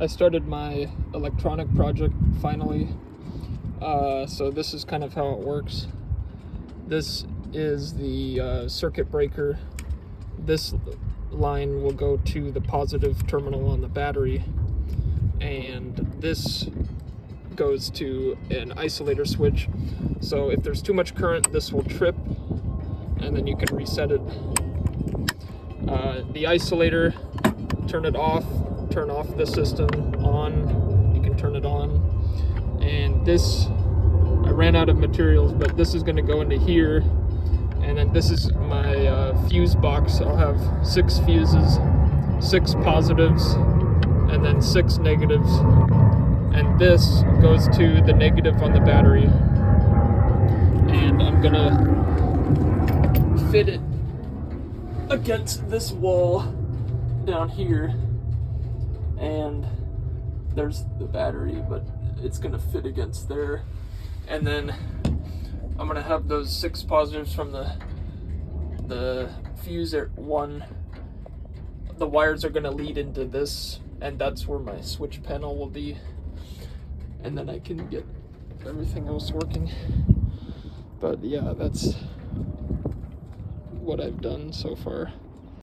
I started my electronic project finally. So this is kind of how it works. This is the circuit breaker. This line will go to the positive terminal on the battery, and this goes to an isolator switch. So if there's too much current, this will trip, and then you can reset it. The isolator, turn it off, turn off the system, on, you can turn it on. And this, I ran out of materials, but this is going to go into here, and then this is my fuse box. I'll have 6 fuses, 6 positives, and then 6 negatives, and this goes to the negative on the battery. And I'm gonna fit it against this wall down here, and there's the battery, but it's gonna fit against there. And then I'm gonna have those 6 positives from the fuse at 1. The wires are gonna lead into this, and that's where my switch panel will be. And then I can get everything else working. But yeah, that's what I've done so far.